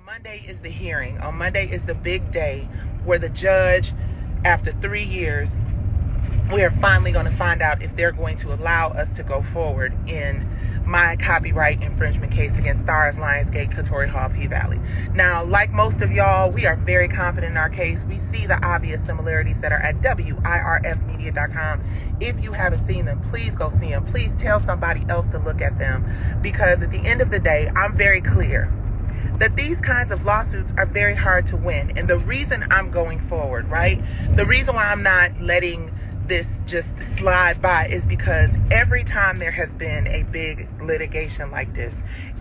Monday is the hearing. On Monday is the big day where the judge, after 3 years, we are finally going to find out if they're going to allow us to go forward in my copyright infringement case against STARZ Lionsgate, Katori Hall, P-Valley. Now, like most of y'all, we are very confident in our case. We see the obvious similarities that are at wirfmedia.com. If you haven't seen them, please go see them. Please tell somebody else to look at them, because at the end of the day, I'm very clear that these kinds of lawsuits are very hard to win. And the reason I'm going forward, right? The reason why I'm not letting this just slide by is because every time there has been a big litigation like this,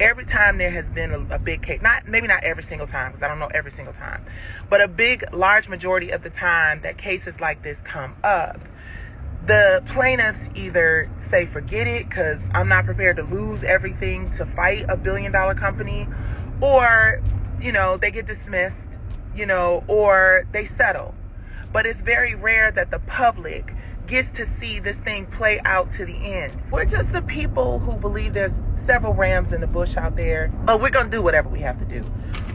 every time there has been a big case, maybe not every single time, because I don't know every single time, but a large majority of the time that cases like this come up, the plaintiffs either say forget it because I'm not prepared to lose everything to fight a billion-dollar company, or they get dismissed, or they settle. But it's very rare that the public gets to see this thing play out to the end. We're just the people who believe there's several rams in the bush out there, but we're going to do whatever we have to do.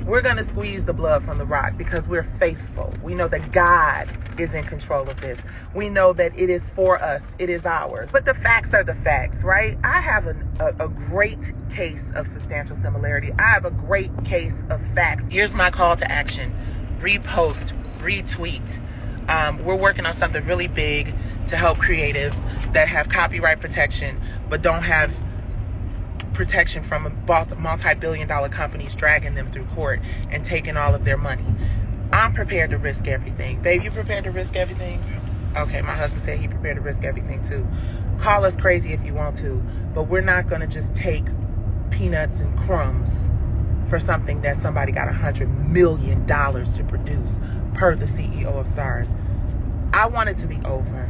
We're going to squeeze the blood from the rock because we're faithful. We know that God is in control of this. We know that it is for us. It is ours. But the facts are the facts, right? I have a great case of substantial similarity. I have a great case of facts. Here's my call to action. Repost, retweet. We're working on something really big to help creatives that have copyright protection but don't have protection from multi-billion-dollar companies dragging them through court and taking all of their money. I'm prepared to risk everything. Babe, you prepared to risk everything? Okay, my husband said he prepared to risk everything too. Call us crazy if you want to, but we're not going to just take peanuts and crumbs for something that somebody got $100 million to produce, per the CEO of STARZ. I want it to be over.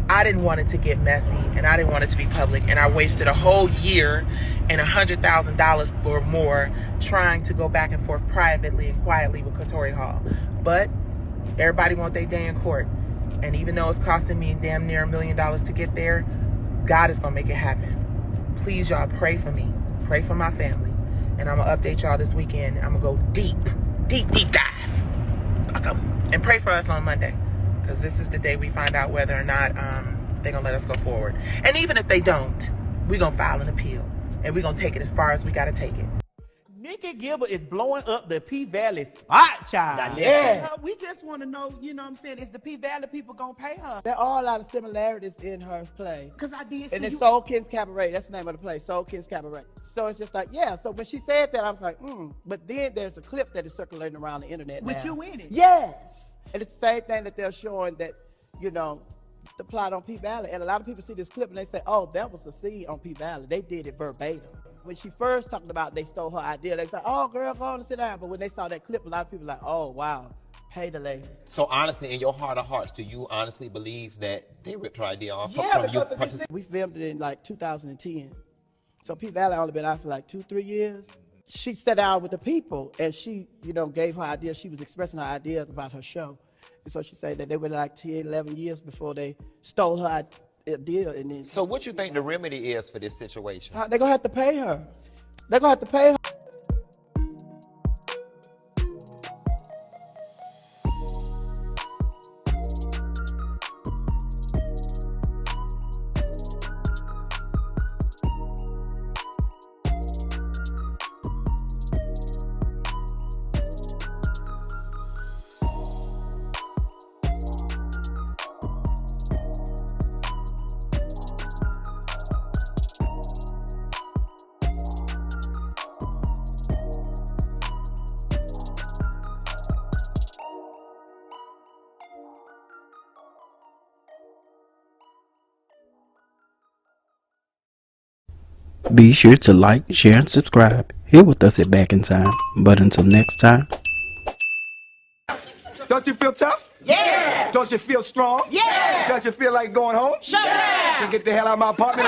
I didn't want it to get messy, and I didn't want it to be public, and I wasted a whole year and $100,000 or more trying to go back and forth privately and quietly with Katori Hall. But everybody want their day in court, and even though it's costing me damn near $1 million to get there, God is gonna make it happen. Please, y'all, pray for me. Pray for my family. And I'm gonna update y'all this weekend. I'm gonna go deep dive. And pray for us on Monday, because this is the day we find out whether or not they're gonna let us go forward. And even if they don't, we're gonna file an appeal, and we're gonna take it as far as we gotta take it. Nicci Gilbert is blowing up the P-Valley spot, child. Yeah. We just want to know, you know what I'm saying, is the P-Valley people gonna pay her? There are a lot of similarities in her play. Because I did see And it's Soul Kid's Cabaret. That's the name of the play, Soul Kid's Cabaret. So it's just like, yeah. So when she said that, I was like, But then there's a clip that is circulating around the internet With now. you in it? Yes. And it's the same thing that they're showing that, the plot on P-Valley. And a lot of people see this clip and they say, oh, that was the scene on P-Valley. They did it verbatim. When she first talked about they stole her idea, they said, oh, girl, go on and sit down. But when they saw that clip, a lot of people were like, oh, wow, pay the lady. So honestly, in your heart of hearts, do you honestly believe that they ripped her idea off Yeah, from you? because we filmed it in like 2010. So P-Valley only been out for like 2-3 years. She sat down with the people and she, gave her ideas. She was expressing her ideas about her show. And so she said that they were like 10, 11 years before they stole her idea. And then So what you think the remedy is for this situation? they're gonna have to pay her. They're gonna have to pay her. Be sure to like, share, and subscribe here with us at Back in Time. But until next time. Don't you feel tough? Yeah! Don't you feel strong? Yeah! Don't you feel like going home? Shut up! Then get the hell out of my apartment.